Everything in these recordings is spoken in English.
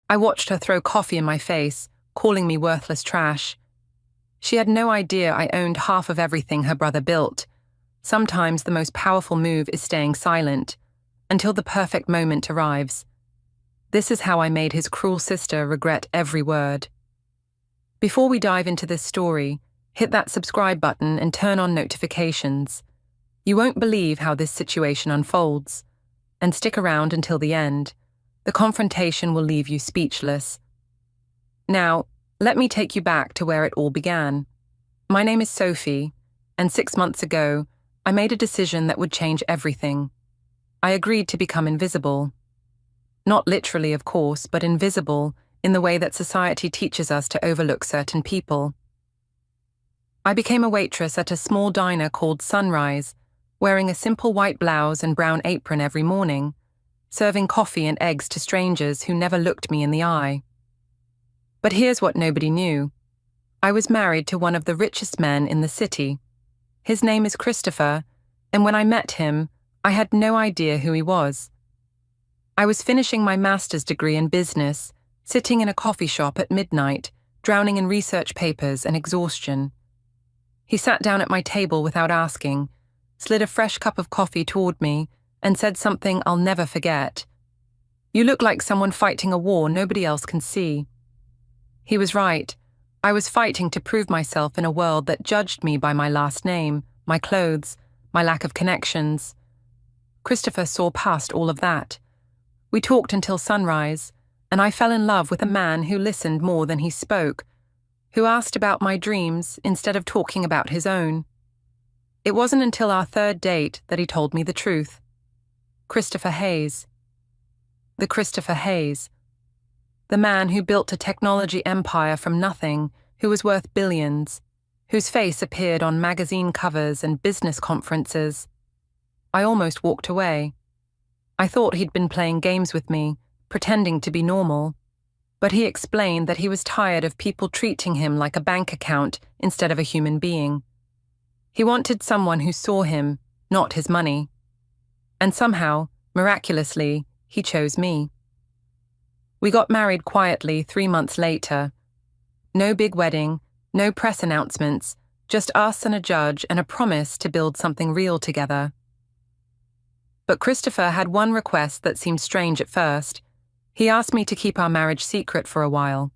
I watched her throw coffee in my face, calling me worthless trash. She had no idea I owned half of everything her brother built. Sometimes the most powerful move is staying silent, until the perfect moment arrives. This is how I made his cruel sister regret every word. Before we dive into this story, hit that subscribe button and turn on notifications. You won't believe how this situation unfolds. And stick around until the end. The confrontation will leave you speechless. Now, let me take you back to where it all began. My name is Sophie, and 6 months ago, I made a decision that would change everything. I agreed to become invisible. Not literally, of course, but invisible in the way that society teaches us to overlook certain people. I became a waitress at a small diner called Sunrise, wearing a simple white blouse and brown apron every morning, serving coffee and eggs to strangers who never looked me in the eye. But here's what nobody knew. I was married to one of the richest men in the city. His name is Christopher, and when I met him, I had no idea who he was. I was finishing my master's degree in business, sitting in a coffee shop at midnight, drowning in research papers and exhaustion. He sat down at my table without asking, slid a fresh cup of coffee toward me, and said something I'll never forget. "You look like someone fighting a war nobody else can see." He was right. I was fighting to prove myself in a world that judged me by my last name, my clothes, my lack of connections. Christopher saw past all of that. We talked until sunrise, and I fell in love with a man who listened more than he spoke, who asked about my dreams instead of talking about his own. It wasn't until our third date that he told me the truth. Christopher Hayes. The Christopher Hayes. The man who built a technology empire from nothing, who was worth billions, whose face appeared on magazine covers and business conferences. I almost walked away. I thought he'd been playing games with me, pretending to be normal. But he explained that he was tired of people treating him like a bank account instead of a human being. He wanted someone who saw him, not his money. And somehow, miraculously, he chose me. We got married quietly 3 months later. No big wedding, no press announcements, just us and a judge and a promise to build something real together. But Christopher had one request that seemed strange at first. He asked me to keep our marriage secret for a while.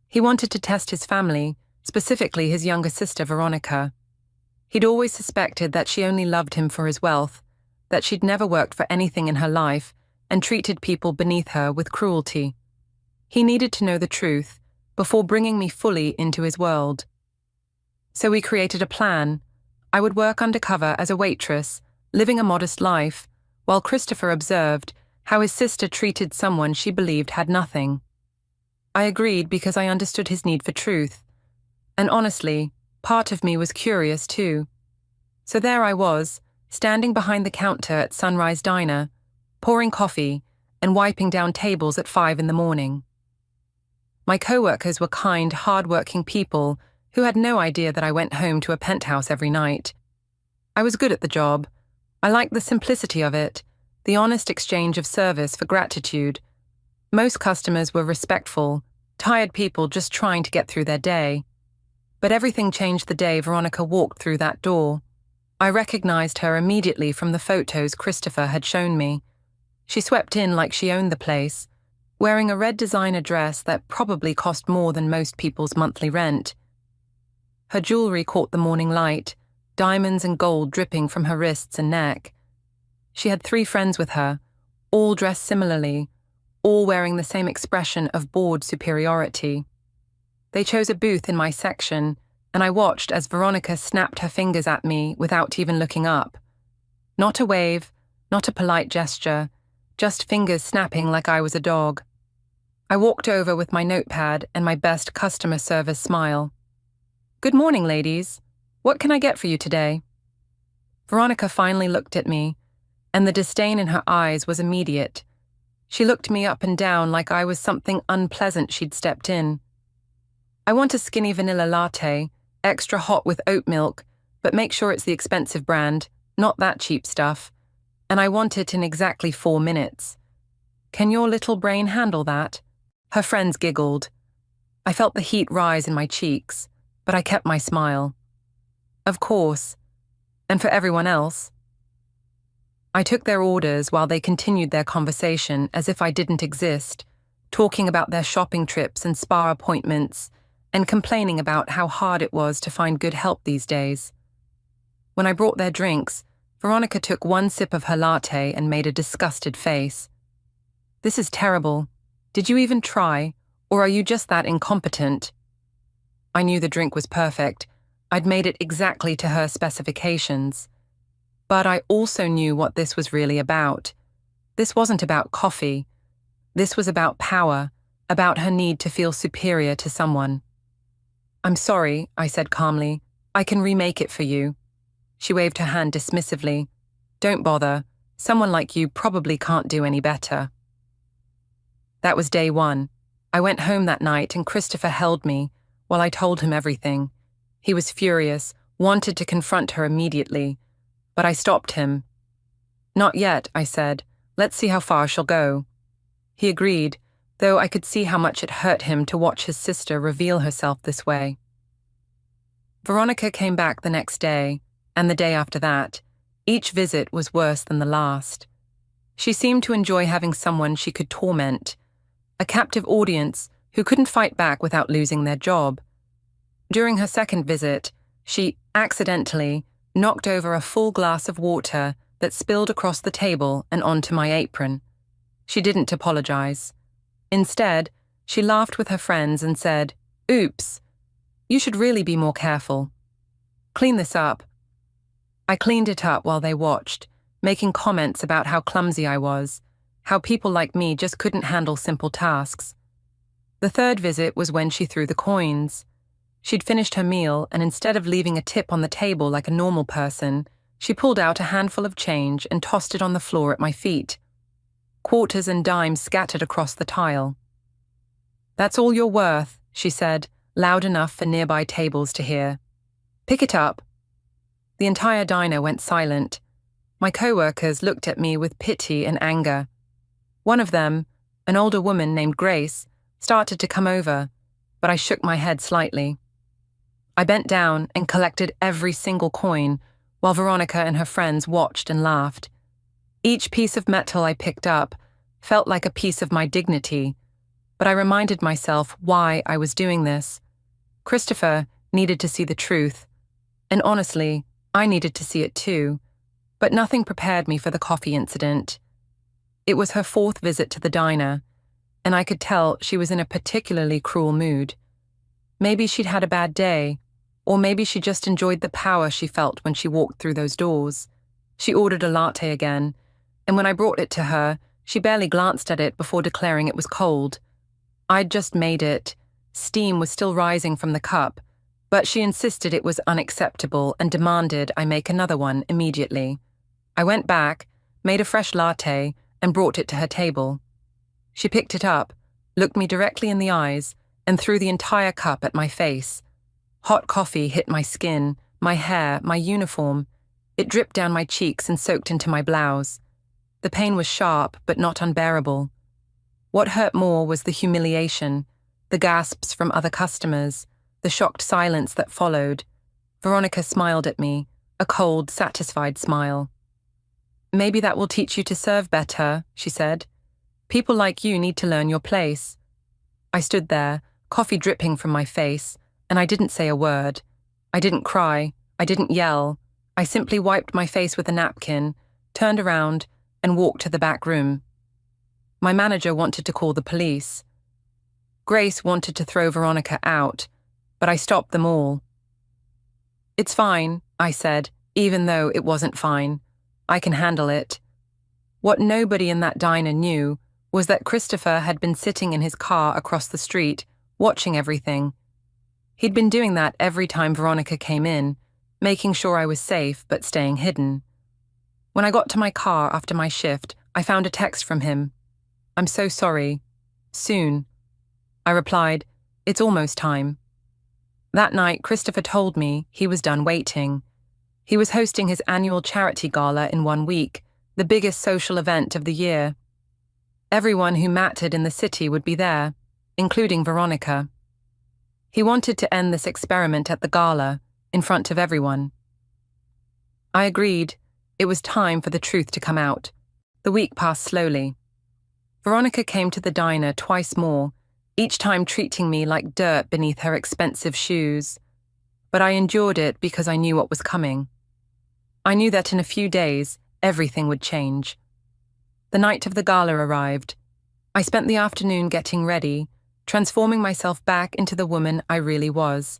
He wanted to test his family, specifically his younger sister Veronica. He'd always suspected that she only loved him for his wealth, that she'd never worked for anything in her life and treated people beneath her with cruelty. He needed to know the truth before bringing me fully into his world. So we created a plan. I would work undercover as a waitress, living a modest life, while Christopher observed how his sister treated someone she believed had nothing. I agreed because I understood his need for truth. And honestly, part of me was curious too. So there I was, standing behind the counter at Sunrise Diner, pouring coffee and wiping down tables at 5 in the morning. My co-workers were kind, hard-working people who had no idea that I went home to a penthouse every night. I was good at the job. I liked the simplicity of it, the honest exchange of service for gratitude. Most customers were respectful, tired people just trying to get through their day. But everything changed the day Veronica walked through that door. I recognized her immediately from the photos Christopher had shown me. She swept in like she owned the place, wearing a red designer dress that probably cost more than most people's monthly rent. Her jewelry caught the morning light, diamonds and gold dripping from her wrists and neck. She had 3 friends with her, all dressed similarly, all wearing the same expression of bored superiority. They chose a booth in my section, and I watched as Veronica snapped her fingers at me without even looking up. Not a wave, not a polite gesture, just fingers snapping like I was a dog. I walked over with my notepad and my best customer service smile. "Good morning, ladies. What can I get for you today?" Veronica finally looked at me, and the disdain in her eyes was immediate. She looked me up and down like I was something unpleasant she'd stepped in. "I want a skinny vanilla latte, extra hot with oat milk, but make sure it's the expensive brand, not that cheap stuff. And I want it in exactly 4 minutes. Can your little brain handle that?" Her friends giggled. I felt the heat rise in my cheeks, but I kept my smile. Of course. And for everyone else. I took their orders while they continued their conversation as if I didn't exist, talking about their shopping trips and spa appointments, and complaining about how hard it was to find good help these days. When I brought their drinks, Veronica took one sip of her latte and made a disgusted face. "This is terrible. Did you even try, or are you just that incompetent?" I knew the drink was perfect. I'd made it exactly to her specifications. But I also knew what this was really about. This wasn't about coffee. This was about power, about her need to feel superior to someone. "I'm sorry," I said calmly. "I can remake it for you." She waved her hand dismissively. "Don't bother. Someone like you probably can't do any better." That was day one. I went home that night and Christopher held me while I told him everything. He was furious, wanted to confront her immediately, but I stopped him. "Not yet," I said. "Let's see how far she'll go." He agreed, though I could see how much it hurt him to watch his sister reveal herself this way. Veronica came back the next day, and the day after that. Each visit was worse than the last. She seemed to enjoy having someone she could torment, a captive audience who couldn't fight back without losing their job. During her second visit, she accidentally knocked over a full glass of water that spilled across the table and onto my apron. She didn't apologize. Instead, she laughed with her friends and said, "Oops, you should really be more careful. Clean this up." I cleaned it up while they watched, making comments about how clumsy I was, how people like me just couldn't handle simple tasks. The third visit was when she threw the coins. She'd finished her meal, and instead of leaving a tip on the table like a normal person, she pulled out a handful of change and tossed it on the floor at my feet. Quarters and dimes scattered across the tile. "That's all you're worth," she said, loud enough for nearby tables to hear. "Pick it up." The entire diner went silent. My co-workers looked at me with pity and anger. One of them, an older woman named Grace, started to come over, but I shook my head slightly. I bent down and collected every single coin, while Veronica and her friends watched and laughed. Each piece of metal I picked up felt like a piece of my dignity, but I reminded myself why I was doing this. Christopher needed to see the truth, and honestly, I needed to see it too, but nothing prepared me for the coffee incident. It was her fourth visit to the diner, and I could tell she was in a particularly cruel mood. Maybe she'd had a bad day, or maybe she just enjoyed the power she felt when she walked through those doors. She ordered a latte again, and when I brought it to her, she barely glanced at it before declaring it was cold. I'd just made it. Steam was still rising from the cup, but she insisted it was unacceptable and demanded I make another one immediately. I went back, made a fresh latte, and brought it to her table. She picked it up, looked me directly in the eyes, and threw the entire cup at my face. Hot coffee hit my skin, my hair, my uniform. It dripped down my cheeks and soaked into my blouse. The pain was sharp, but not unbearable. What hurt more was the humiliation, the gasps from other customers, the shocked silence that followed. Veronica smiled at me, a cold, satisfied smile. "Maybe that will teach you to serve better," she said. "People like you need to learn your place." I stood there, coffee dripping from my face, and I didn't say a word. I didn't cry. I didn't yell. I simply wiped my face with a napkin, turned around, and walked to the back room. My manager wanted to call the police. Grace wanted to throw Veronica out, but I stopped them all. "It's fine," I said, even though it wasn't fine. "I can handle it." What nobody in that diner knew was that Christopher had been sitting in his car across the street, watching everything. He'd been doing that every time Veronica came in, making sure I was safe but staying hidden. When I got to my car after my shift, I found a text from him. "I'm so sorry. Soon." I replied, "It's almost time." That night, Christopher told me he was done waiting. He was hosting his annual charity gala in 1 week, the biggest social event of the year. Everyone who mattered in the city would be there. including Veronica. He wanted to end this experiment at the gala, in front of everyone. I agreed. It was time for the truth to come out. The week passed slowly. Veronica came to the diner twice more, each time treating me like dirt beneath her expensive shoes. But I endured it because I knew what was coming. I knew that in a few days, everything would change. The night of the gala arrived. I spent the afternoon getting ready, transforming myself back into the woman I really was.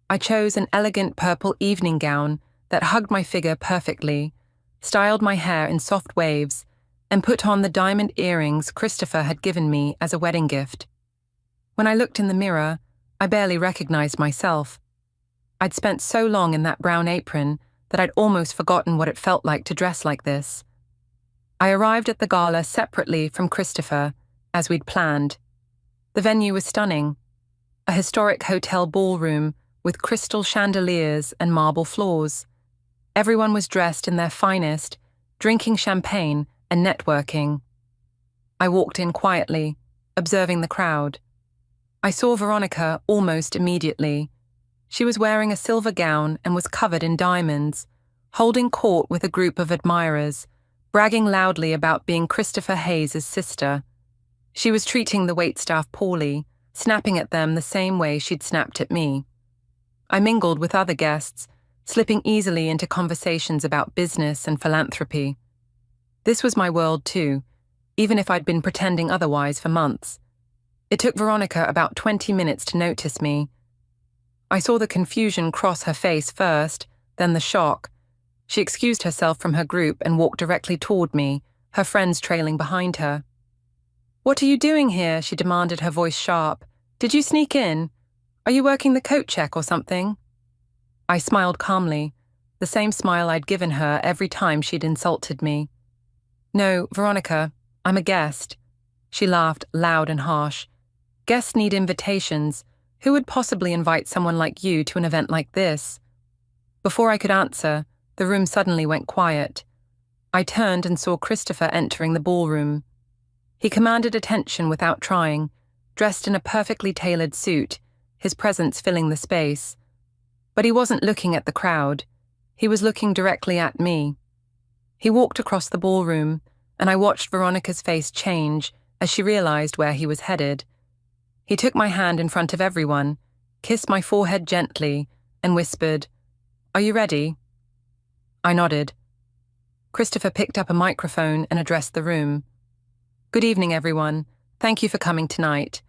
I chose an elegant purple evening gown that hugged my figure perfectly, styled my hair in soft waves, and put on the diamond earrings Christopher had given me as a wedding gift. When I looked in the mirror, I barely recognized myself. I'd spent so long in that brown apron that I'd almost forgotten what it felt like to dress like this. I arrived at the gala separately from Christopher, as we'd planned. The venue was stunning. A historic hotel ballroom with crystal chandeliers and marble floors. Everyone was dressed in their finest, drinking champagne and networking. I walked in quietly, observing the crowd. I saw Veronica almost immediately. She was wearing a silver gown and was covered in diamonds, holding court with a group of admirers, bragging loudly about being Christopher Hayes' sister. She was treating the waitstaff poorly, snapping at them the same way she'd snapped at me. I mingled with other guests, slipping easily into conversations about business and philanthropy. This was my world too, even if I'd been pretending otherwise for months. It took Veronica about 20 minutes to notice me. I saw the confusion cross her face first, then the shock. She excused herself from her group and walked directly toward me, her friends trailing behind her. "What are you doing here?" she demanded, her voice sharp. "Did you sneak in? Are you working the coat check or something?" I smiled calmly, the same smile I'd given her every time she'd insulted me. "No, Veronica, I'm a guest." She laughed, loud and harsh. "Guests need invitations. Who would possibly invite someone like you to an event like this?" Before I could answer, the room suddenly went quiet. I turned and saw Christopher entering the ballroom. He commanded attention without trying, dressed in a perfectly tailored suit, his presence filling the space. But he wasn't looking at the crowd. He was looking directly at me. He walked across the ballroom, and I watched Veronica's face change as she realized where he was headed. He took my hand in front of everyone, kissed my forehead gently, and whispered, "Are you ready?" I nodded. Christopher picked up a microphone and addressed the room. "Good evening, everyone. Thank you for coming tonight.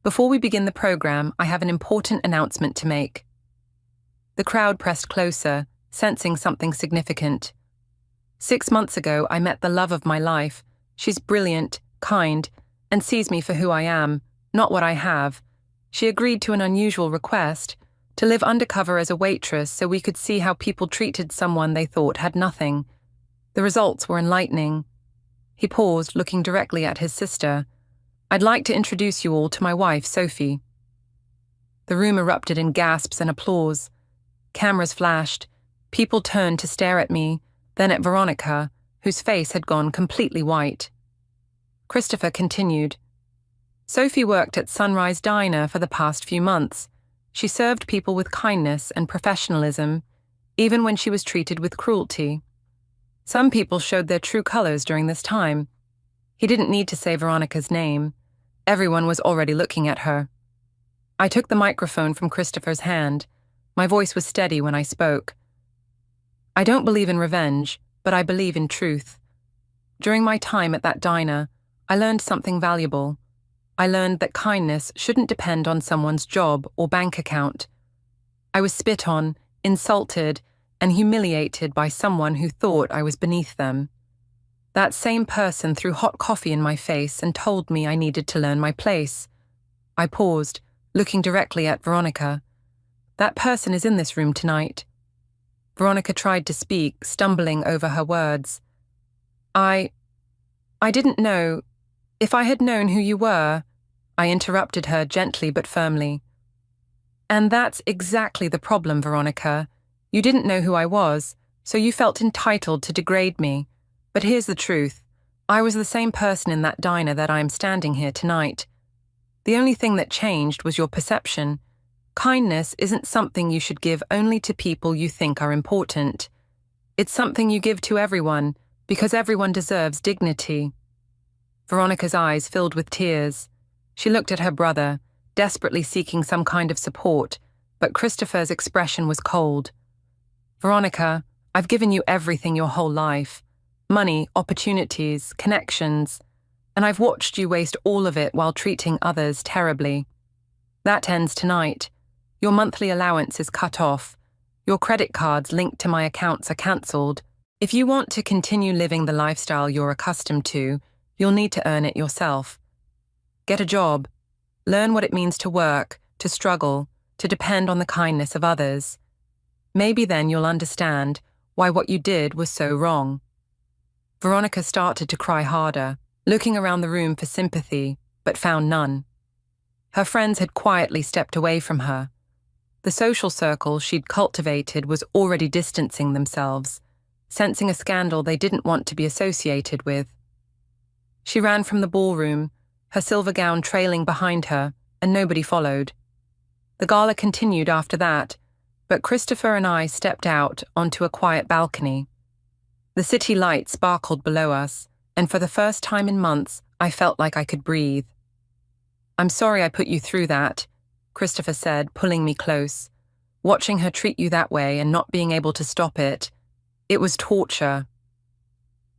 Before we begin the program, I have an important announcement to make." The crowd pressed closer, sensing something significant. 6 months ago, I met the love of my life. She's brilliant, kind, and sees me for who I am, not what I have. She agreed to an unusual request, to live undercover as a waitress so we could see how people treated someone they thought had nothing. The results were enlightening. He paused, looking directly at his sister. "I'd like to introduce you all to my wife, Sophie." The room erupted in gasps and applause. Cameras flashed. People turned to stare at me, then at Veronica, whose face had gone completely white. Christopher continued. "Sophie worked at Sunrise Diner for the past few months. She served people with kindness and professionalism, even when she was treated with cruelty. Some people showed their true colors during this time." He didn't need to say Veronica's name. Everyone was already looking at her. I took the microphone from Christopher's hand. My voice was steady when I spoke. "I don't believe in revenge, but I believe in truth. During my time at that diner, I learned something valuable. I learned that kindness shouldn't depend on someone's job or bank account. I was spit on, insulted, and humiliated by someone who thought I was beneath them. That same person threw hot coffee in my face and told me I needed to learn my place." I paused, looking directly at Veronica. "That person is in this room tonight." Veronica tried to speak, stumbling over her words. I didn't know. If I had known who you were," I interrupted her gently but firmly. "And that's exactly the problem, Veronica. You didn't know who I was, so you felt entitled to degrade me. But here's the truth. I was the same person in that diner that I am standing here tonight." The only thing that changed was your perception. Kindness isn't something you should give only to people you think are important. It's something you give to everyone, because everyone deserves dignity. Veronica's eyes filled with tears. She looked at her brother, desperately seeking some kind of support, but Christopher's expression was cold. Veronica, I've given you everything your whole life. Money, opportunities, connections, and I've watched you waste all of it while treating others terribly. That ends tonight. Your monthly allowance is cut off. Your credit cards linked to my accounts are cancelled. If you want to continue living the lifestyle you're accustomed to, you'll need to earn it yourself. Get a job. Learn what it means to work, to struggle, to depend on the kindness of others. Maybe then you'll understand why what you did was so wrong. Veronica started to cry harder, looking around the room for sympathy, but found none. Her friends had quietly stepped away from her. The social circle she'd cultivated was already distancing themselves, sensing a scandal they didn't want to be associated with. She ran from the ballroom, her silver gown trailing behind her, and nobody followed. The gala continued after that, but Christopher and I stepped out onto a quiet balcony. The city light sparkled below us, and for the first time in months, I felt like I could breathe. "I'm sorry I put you through that," Christopher said, pulling me close. "Watching her treat you that way and not being able to stop it, it was torture."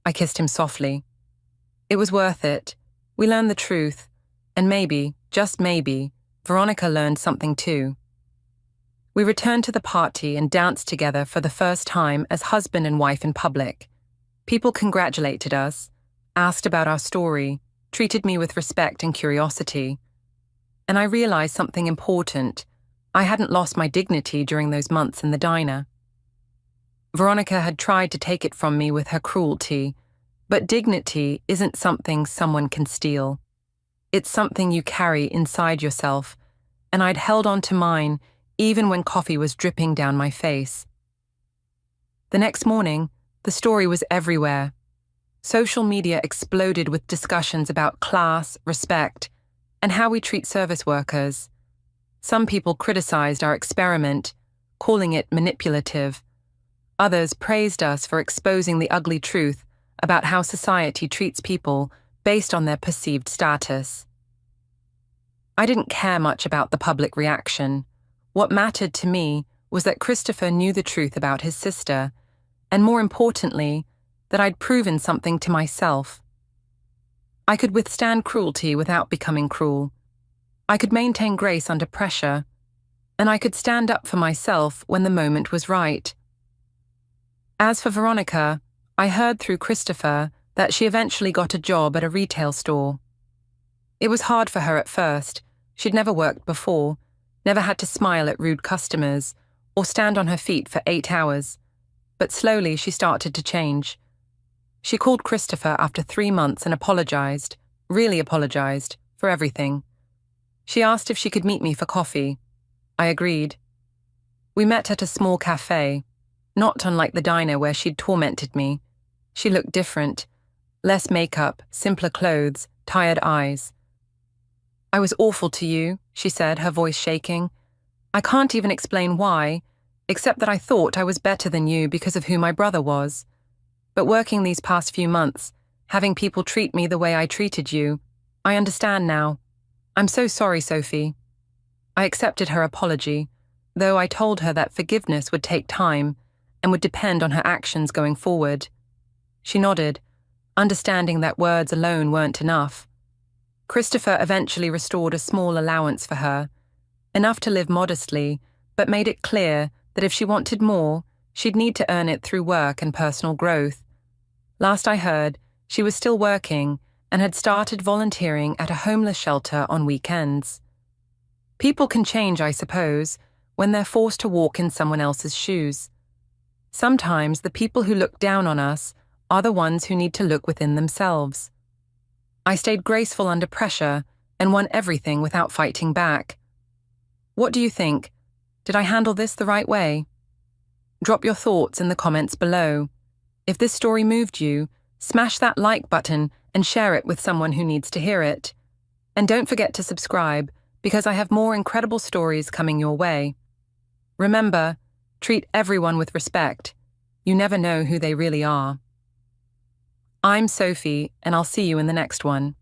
I kissed him softly. It was worth it. We learned the truth, and maybe, just maybe, Veronica learned something too. We returned to the party and danced together for the first time as husband and wife in public. People congratulated us, asked about our story, treated me with respect and curiosity. And I realized something important. I hadn't lost my dignity during those months in the diner. Veronica had tried to take it from me with her cruelty, but dignity isn't something someone can steal. It's something you carry inside yourself, and I'd held on to mine even when coffee was dripping down my face. The next morning, the story was everywhere. Social media exploded with discussions about class, respect, and how we treat service workers. Some people criticized our experiment, calling it manipulative. Others praised us for exposing the ugly truth about how society treats people based on their perceived status. I didn't care much about the public reaction. What mattered to me was that Christopher knew the truth about his sister, and more importantly, that I'd proven something to myself. I could withstand cruelty without becoming cruel. I could maintain grace under pressure, and I could stand up for myself when the moment was right. As for Veronica, I heard through Christopher that she eventually got a job at a retail store. It was hard for her at first. She'd never worked before, never had to smile at rude customers or stand on her feet for 8 hours. But slowly she started to change. She called Christopher after 3 months and apologized, really apologized, for everything. She asked if she could meet me for coffee. I agreed. We met at a small cafe, not unlike the diner where she'd tormented me. She looked different. Less makeup, simpler clothes, tired eyes. "I was awful to you," she said, her voice shaking. "I can't even explain why, except that I thought I was better than you because of who my brother was. But working these past few months, having people treat me the way I treated you, I understand now. I'm so sorry, Sophie." I accepted her apology, though I told her that forgiveness would take time and would depend on her actions going forward. She nodded, understanding that words alone weren't enough. Christopher eventually restored a small allowance for her, enough to live modestly, but made it clear that if she wanted more, she'd need to earn it through work and personal growth. Last I heard, she was still working and had started volunteering at a homeless shelter on weekends. People can change, I suppose, when they're forced to walk in someone else's shoes. Sometimes the people who look down on us are the ones who need to look within themselves. I stayed graceful under pressure and won everything without fighting back. What do you think? Did I handle this the right way? Drop your thoughts in the comments below. If this story moved you, smash that like button and share it with someone who needs to hear it. And don't forget to subscribe, because I have more incredible stories coming your way. Remember, treat everyone with respect. You never know who they really are. I'm Sophie, and I'll see you in the next one.